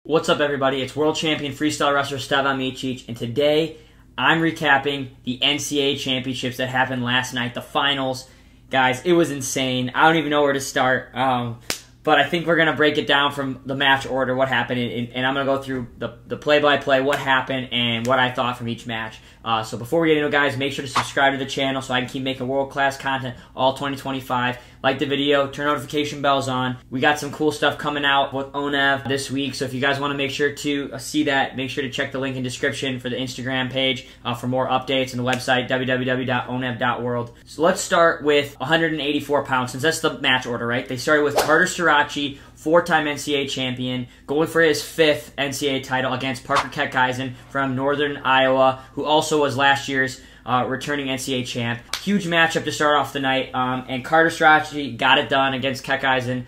What's up, everybody? It's world champion freestyle wrestler Stevan Micic, and today I'm recapping the NCAA championships that happened last night, the finals. Guys, it was insane. I don't even know where to start, but I think we're going to break it down from the match order, what happened, and I'm going to go through the play-by-play, what happened, and what I thought from each match. So before we get into it, guys, make sure to subscribe to the channel so I can keep making world-class content all 2025. Like the video, turn notification bells on. We got some cool stuff coming out with ONEV this week, so if you guys want to make sure to see that, make sure to check the link in description for the Instagram page for more updates, and the website www.onev.world. So let's start with 184 pounds, since that's the match order, right? They started with Carter Starocci, four-time NCAA champion, going for his 5th NCAA title against Parker Keckeisen from Northern Iowa, who also was last year's returning NCAA champ. Huge matchup to start off the night, and Carter Starocci got it done against Keckeisen,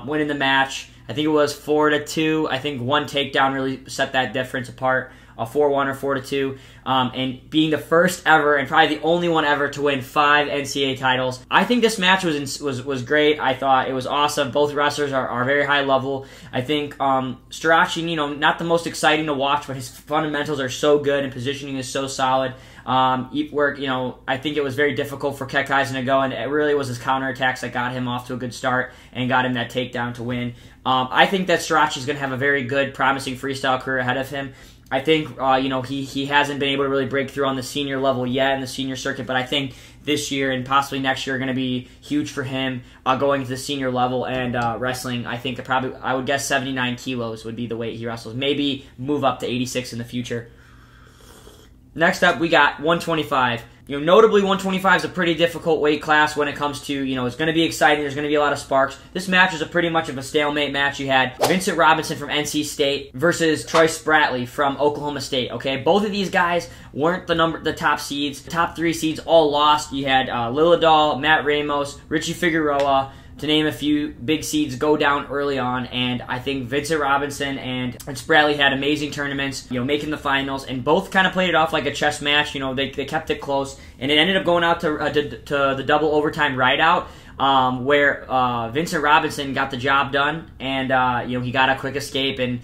winning the match. I think it was 4-2. I think one takedown really set that difference apart, a 4-1 or 4-2, and being the first ever and probably the only one ever to win 5 NCAA titles. I think this match was great. I thought it was awesome. Both wrestlers are very high level. I think Starocci, not the most exciting to watch, but his fundamentals are so good and positioning is so solid. I think it was very difficult for Keckeisen to go, and it really was his counterattacks that got him off to a good start and got him that takedown to win. I think that Starocci is going to have a very good, promising freestyle career ahead of him. I think, he hasn't been able to really break through on the senior level yet in the senior circuit, but I think this year and possibly next year are going to be huge for him going to the senior level and wrestling. I think I would guess 79 kilos would be the weight he wrestles. Maybe move up to 86 in the future. Next up, we got 125. Notably, 125 is a pretty difficult weight class when it comes to, it's going to be exciting. There's going to be a lot of sparks. This match was pretty much of a stalemate match. You had Vincent Robinson from NC State versus Troy Spratley from Oklahoma State. Okay, both of these guys weren't the top seeds. The top 3 seeds all lost. You had Lilladal, Matt Ramos, Richie Figueroa, to name a few big seeds, go down early on, and I think Vincent Robinson and Spratley had amazing tournaments, making the finals, and both kind of played it off like a chess match. They kept it close, and it ended up going out to the double overtime rideout, where Vincent Robinson got the job done, and he got a quick escape and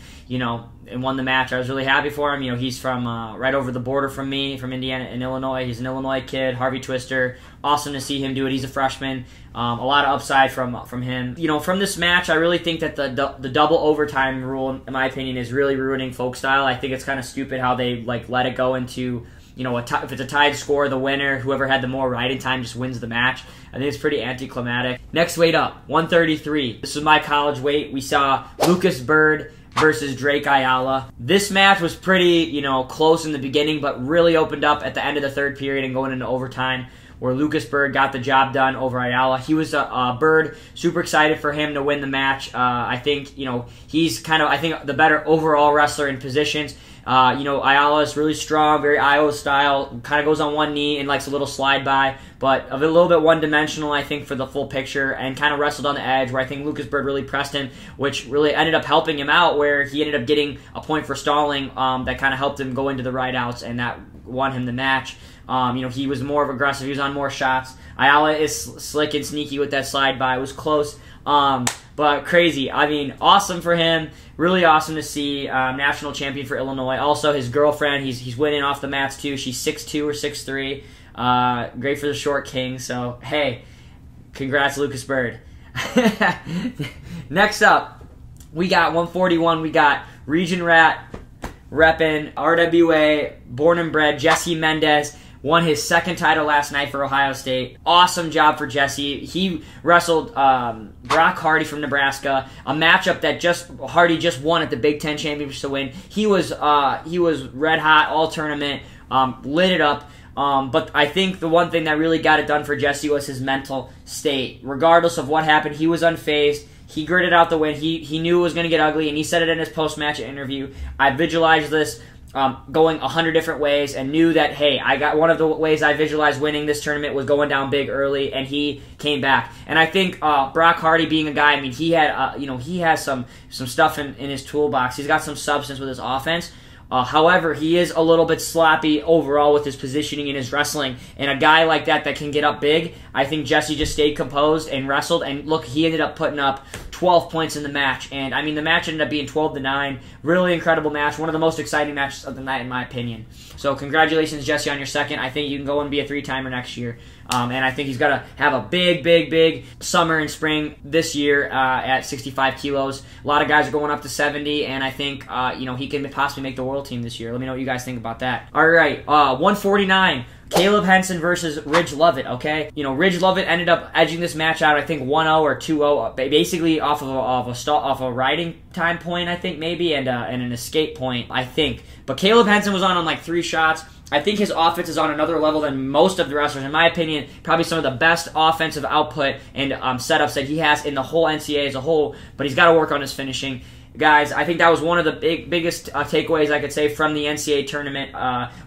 won the match. I was really happy for him. He's from right over the border from me, from Indiana and Illinois. He's an Illinois kid, Harvey Twister. Awesome to see him do it. He's a freshman. A lot of upside from him. From this match, I really think that the double overtime rule, in my opinion, is really ruining folk style. I think it's kind of stupid how they let it go into, if it's a tied score, the winner, whoever had the more riding time, just wins the match. I think it's pretty anticlimactic. Next weight up, 133. This was my college weight. We saw Lucas Bird versus Drake Ayala. This match was pretty, close in the beginning, but really opened up at the end of the third period and going into overtime, where Lucas Bird got the job done over Ayala. He was Bird, super excited for him to win the match. I think, he's I think the better overall wrestler in positions. Ayala is really strong, very Iowa style, kind of goes on one knee and likes a little slide by, but a little bit one-dimensional, I think, for the full picture, and kind of wrestled on the edge, where I think Lucas Bird really pressed him, which really ended up helping him out, where he ended up getting a point for stalling that kind of helped him go into the rideouts, and that won him the match. He was more aggressive. He was on more shots. Ayala is slick and sneaky with that slide by. It was close, but crazy. I mean, awesome for him. Really awesome to see. National champion for Illinois. Also, his girlfriend, he's winning off the mats too. She's 6'2" or 6'3". Great for the short king. So, hey, congrats, Lucas Bird. Next up, we got 141. We got Region Rat repping RWA, born and bred, Jesse Mendez. Won his 2nd title last night for Ohio State. Awesome job for Jesse. He wrestled Brock Hardy from Nebraska, a matchup that Hardy just won at the Big Ten Championship to win. He was red hot all tournament, lit it up. But I think the one thing that really got it done for Jesse was his mental state. Regardless of what happened, he was unfazed. He gritted out the win. He knew it was going to get ugly, and he said it in his post-match interview. I visualized this going 100 different ways, and knew that, hey, I got one of the ways I visualized winning this tournament was going down big early, and he came back. And I think Brock Hardy, being a guy, I mean, he had he has some stuff in his toolbox. He's got some substance with his offense. However, he is a little bit sloppy overall with his positioning and his wrestling. And a guy like that can get up big, I think Jesse just stayed composed and wrestled. And look, he ended up putting up 12 points in the match. And, I mean, the match ended up being 12-9. Really incredible match. One of the most exciting matches of the night, in my opinion. So, congratulations, Jesse, on your second. I think you can go and be a 3-timer next year. And I think he's got to have a big summer and spring this year at 65 kilos. A lot of guys are going up to 70, and I think he can possibly make the world team this year. Let me know what you guys think about that. All right, 149. Caleb Henson versus Ridge Lovett, okay? Ridge Lovett ended up edging this match out, I think 1-0 or 2-0, basically off a riding time point, I think, maybe, and an escape point, I think. But Caleb Henson was on like 3 shots. I think his offense is on another level than most of the wrestlers. In my opinion, probably some of the best offensive output and setups that he has in the whole NCAA as a whole, but he's got to work on his finishing. Guys, I think that was one of the biggest takeaways I could say from the NCAA tournament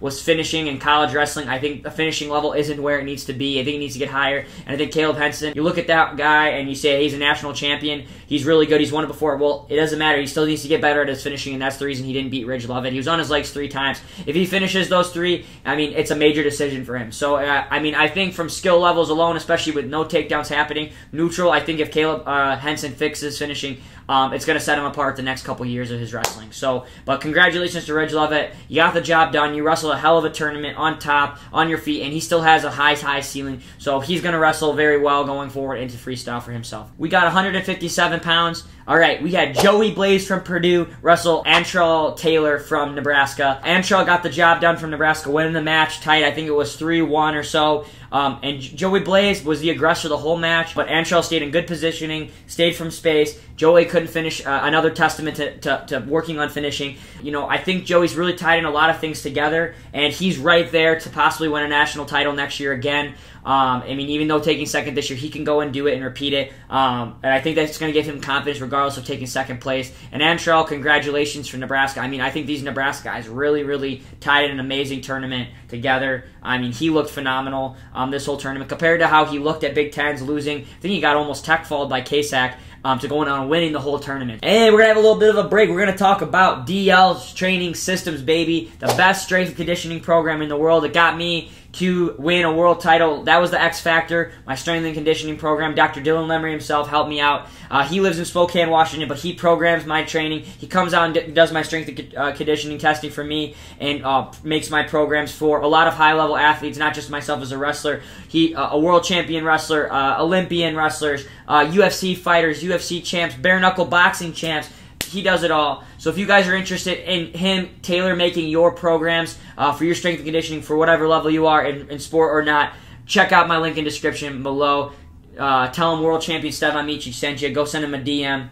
was finishing in college wrestling. I think the finishing level isn't where it needs to be. I think it needs to get higher. And I think Caleb Henson, you look at that guy and you say, hey, he's a national champion. He's really good. He's won it before. Well, it doesn't matter. He still needs to get better at his finishing, and that's the reason he didn't beat Ridge Lovett. He was on his legs 3 times. If he finishes those 3, I mean, it's a major decision for him. So, I think from skill levels alone, especially with no takedowns happening, neutral, I think if Caleb Henson fixes finishing, it's going to set him apart the next couple years of his wrestling. So, but congratulations to Ridge Lovett. You got the job done. You wrestled a hell of a tournament on top, on your feet, and he still has a high ceiling. So he's going to wrestle very well going forward into freestyle for himself. We got 157 pounds. All right, we had Joey Blaze from Purdue wrestle Antrell Taylor from Nebraska. Antrell got the job done from Nebraska, winning the match tight. I think it was 3-1 or so. And Joey Blaze was the aggressor the whole match, but Antrell stayed in good positioning, stayed from space. Joey couldn't finish, another testament to working on finishing. I think Joey's really tied in a lot of things together, and he's right there to possibly win a national title next year again. Even though taking second this year, he can go and do it and repeat it. And I think that's going to give him confidence regardless of taking second place. And Antrell, congratulations for Nebraska. I think these Nebraska guys really tied in an amazing tournament together. He looked phenomenal this whole tournament. Compared to how he looked at Big Tens losing, I think he got almost tech-falled by Kasak. To going on and winning the whole tournament. And we're going to have a little bit of a break. We're going to talk about DL's training systems, baby. The best strength and conditioning program in the world. It got me to win a world title. That was the X factor. My strength and conditioning program. Dr. Dylan Lemery himself helped me out. He lives in Spokane, Washington, but he programs my training. He comes out and does my strength and conditioning testing for me and makes my programs for a lot of high-level athletes, not just myself as a wrestler. He a world champion wrestler, Olympian wrestlers, UFC fighters, UFC champs, bare-knuckle boxing champs. He does it all. So if you guys are interested in him tailor-making your programs for your strength and conditioning for whatever level you are in sport or not, check out my link in description below. Tell him World Champion Stevan Micic sent you. Go send him a DM.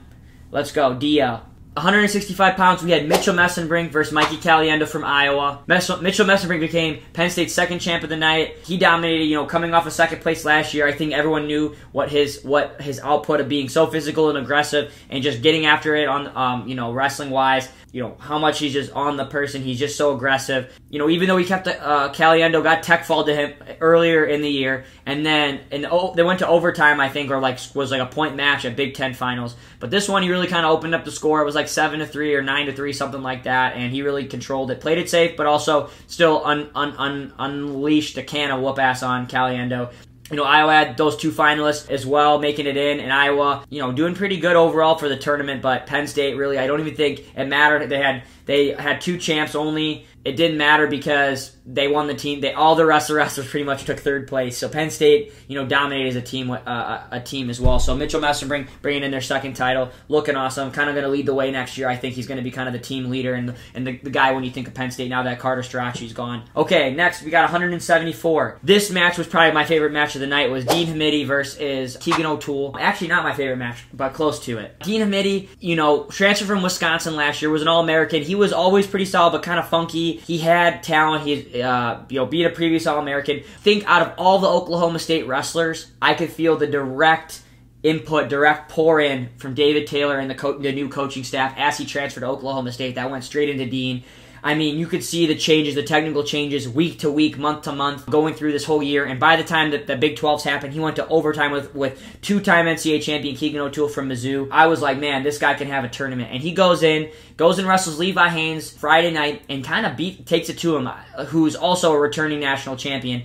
Let's go, DL. 165 pounds, we had Mitchell Messenbrink versus Mikey Caliendo from Iowa. Mitchell Messenbrink became Penn State's second champ of the night. He dominated, coming off a second place last year. I think everyone knew what his output of being so physical and aggressive and just getting after it on, wrestling-wise. How much he's just on the person. He's just so aggressive. Even though he kept Caliendo got tech-falled to him earlier in the year, and then they went to overtime, I think, or was like a point match at Big Ten finals. But this one, he really kind of opened up the score. It was like 7-3 or 9-3, something like that, and he really controlled it. Played it safe, but also still unleashed a can of whoop-ass on Caliendo. Iowa had those 2 finalists as well, making it in, and Iowa, doing pretty good overall for the tournament, but Penn State really, I don't even think it mattered. They had 2 champs only. It didn't matter because they won the team. All the rest of the wrestlers pretty much took 3rd place. So Penn State, dominated as a team as well. So Mitchell Messenbrink bringing in their 2nd title, looking awesome. Kind of going to lead the way next year. I think he's going to be kind of the team leader and the guy when you think of Penn State now that Carter Starocci's gone. Okay, next we got 174. This match was probably my favorite match of the night. Was Dean Hamidi versus Keegan O'Toole. Actually, not my favorite match, but close to it. Dean Hamidi, transferred from Wisconsin last year, was an All-American. He was always pretty solid, but kind of funky. He had talent. He beat a previous All-American. I think out of all the Oklahoma State wrestlers, I could feel the direct input, direct pour-in from David Taylor and the new coaching staff as he transferred to Oklahoma State. That went straight into Dean. I mean, you could see the changes, the technical changes, week to week, month to month, going through this whole year. And by the time that the Big 12s happened, he went to overtime with two-time NCAA champion Keegan O'Toole from Mizzou. I was like, man, this guy can have a tournament. And he goes and wrestles Levi Haines Friday night and kind of takes it to him, who's also a returning national champion.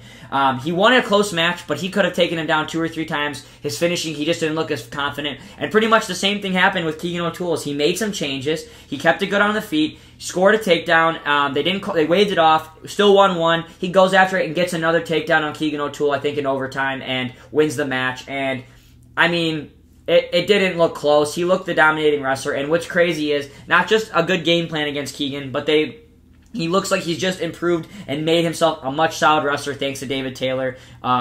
He won a close match, but he could have taken him down 2 or 3 times. His finishing, he just didn't look as confident. And pretty much the same thing happened with Keegan O'Toole. He made some changes. He kept it good on the feet, scored a takedown. They waved it off, still 1-1. He goes after it and gets another takedown on Keegan O'Toole, I think in overtime, and wins the match. And, I mean, it didn't look close. He looked the dominating wrestler. And what's crazy is not just a good game plan against Keegan, but he looks like he's just improved and made himself a much solid wrestler thanks to David Taylor,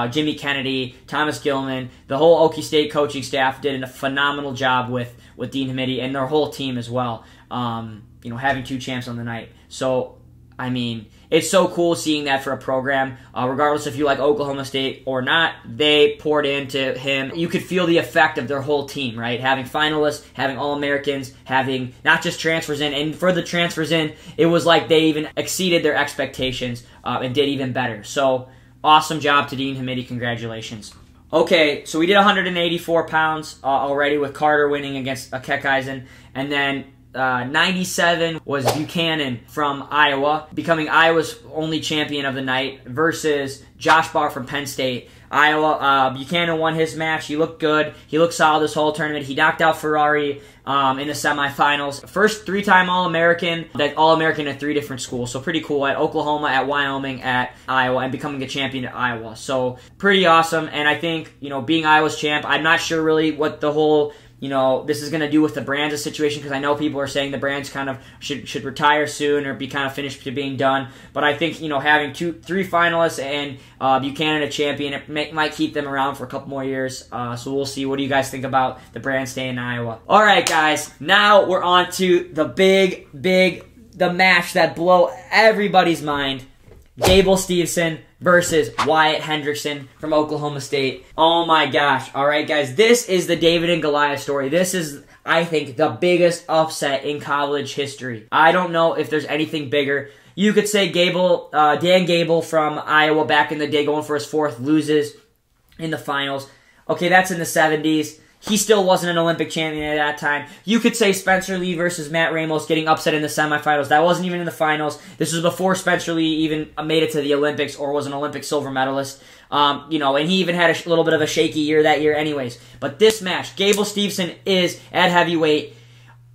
Jimmy Kennedy, Thomas Gilman. The whole Okie State coaching staff did a phenomenal job with Dean Hamidi and their whole team as well, having 2 champs on the night. So, I mean, it's so cool seeing that for a program. Regardless if you like Oklahoma State or not, they poured into him. You could feel the effect of their whole team, right? Having finalists, having All-Americans, having not just transfers in. And for the transfers in, it was like they even exceeded their expectations and did even better. So, awesome job to Dean Hamidi. Congratulations. Okay, so we did 184 pounds already with Carter winning against Keckeisen. And then 97 was Buchanan from Iowa, becoming Iowa's only champion of the night versus Josh Barr from Penn State. Buchanan won his match. He looked good. He looked solid this whole tournament. He knocked out Ferrari in the semifinals. First 3-time All-American, that All-American at 3 different schools. So pretty cool at Oklahoma, at Wyoming, at Iowa, and becoming a champion at Iowa. So pretty awesome. And I think, being Iowa's champ, I'm not sure really what the whole this is going to do with the Brands situation, because I know people are saying the Brands kind of should retire soon or be kind of finished to being done. But I think, having 3 finalists and Buchanan a champion, it might keep them around for a couple more years. So we'll see. What do you guys think about the Brands staying in Iowa? All right, guys. Now we're on to the match that blow everybody's mind. Gable Stevenson versus Wyatt Hendrickson from Oklahoma State. Oh my gosh. All right, guys. This is the David and Goliath story. This is, I think, the biggest upset in college history. I don't know if there's anything bigger. You could say Dan Gable from Iowa back in the day, going for his 4th, loses in the finals. Okay, that's in the 70s. He still wasn't an Olympic champion at that time. You could say Spencer Lee versus Matt Ramos getting upset in the semifinals. That wasn't even in the finals. This was before Spencer Lee even made it to the Olympics or was an Olympic silver medalist. And he even had a little bit of a shaky year that year anyways. But this match, Gable Stevenson is at heavyweight,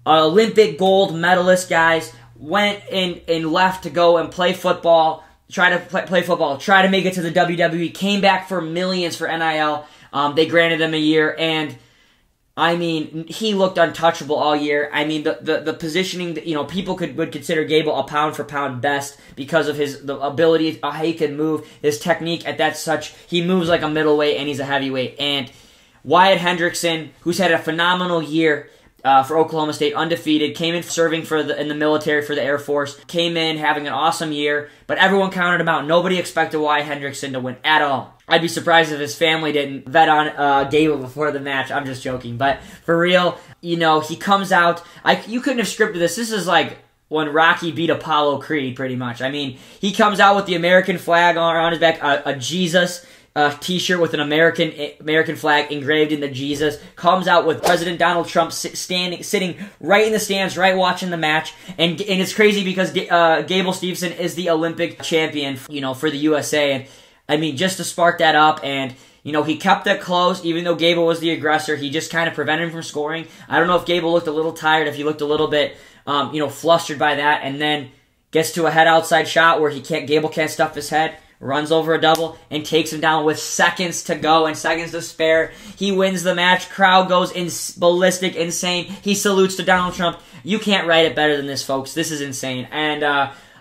Olympic gold medalist, guys. Went and left to go and play football, try to make it to the WWE, came back for millions for NIL. They granted him a year, and I mean, he looked untouchable all year. I mean, the positioning, people would consider Gable a pound-for-pound best because of the ability, how he could move, his technique at that such. He moves like a middleweight, and he's a heavyweight. And Wyatt Hendrickson, who's had a phenomenal year for Oklahoma State, undefeated, came in serving in the military for the Air Force, came in having an awesome year, but everyone counted him out. Nobody expected Wyatt Hendrickson to win at all. I'd be surprised if his family didn't bet on Gable before the match. I'm just joking. But for real, he comes out. You couldn't have scripted this. This is like when Rocky beat Apollo Creed, pretty much. I mean, he comes out with the American flag around his back, a Jesus T-shirt with an American flag engraved in the Jesus. Comes out with President Donald Trump sitting right in the stands, right watching the match. And it's crazy because Gable Stevenson is the Olympic champion, for the USA. And I mean, just to spark that up, and, he kept it close, even though Gable was the aggressor. He just kind of prevented him from scoring. I don't know if Gable looked a little tired, if he looked a little bit, flustered by that, and then gets to a head outside shot where Gable can't stuff his head, runs over a double, and takes him down with seconds to go and seconds to spare. He wins the match. Crowd goes ballistic, insane. He salutes to Donald Trump. You can't write it better than this, folks. This is insane. And,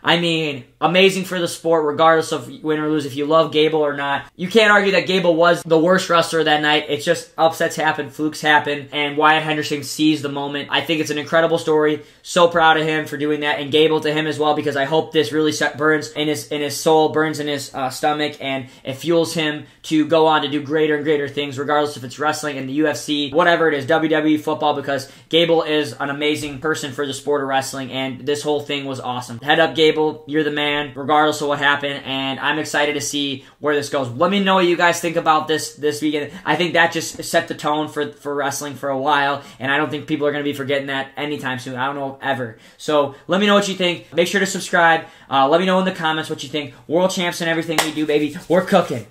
I mean, amazing for the sport, regardless of win or lose, if you love Gable or not. You can't argue that Gable was the worst wrestler that night. It's just upsets happen, flukes happen, and Wyatt Hendrickson seized the moment. I think it's an incredible story. So proud of him for doing that, and Gable to him as well, because I hope this really burns in his soul, burns in his stomach, and it fuels him to go on to do greater and greater things, regardless if it's wrestling in the UFC, whatever it is, WWE, football, because Gable is an amazing person for the sport of wrestling, and this whole thing was awesome. Head up, Gable. You're the man, regardless of what happened, and I'm excited to see where this goes. Let me know what you guys think about this weekend. I think that just set the tone for wrestling for a while, and I don't think people are going to be forgetting that anytime soon. I don't know, ever. So let me know what you think. Make sure to subscribe. Let me know in the comments what you think. World champs and everything we do, baby. We're cooking.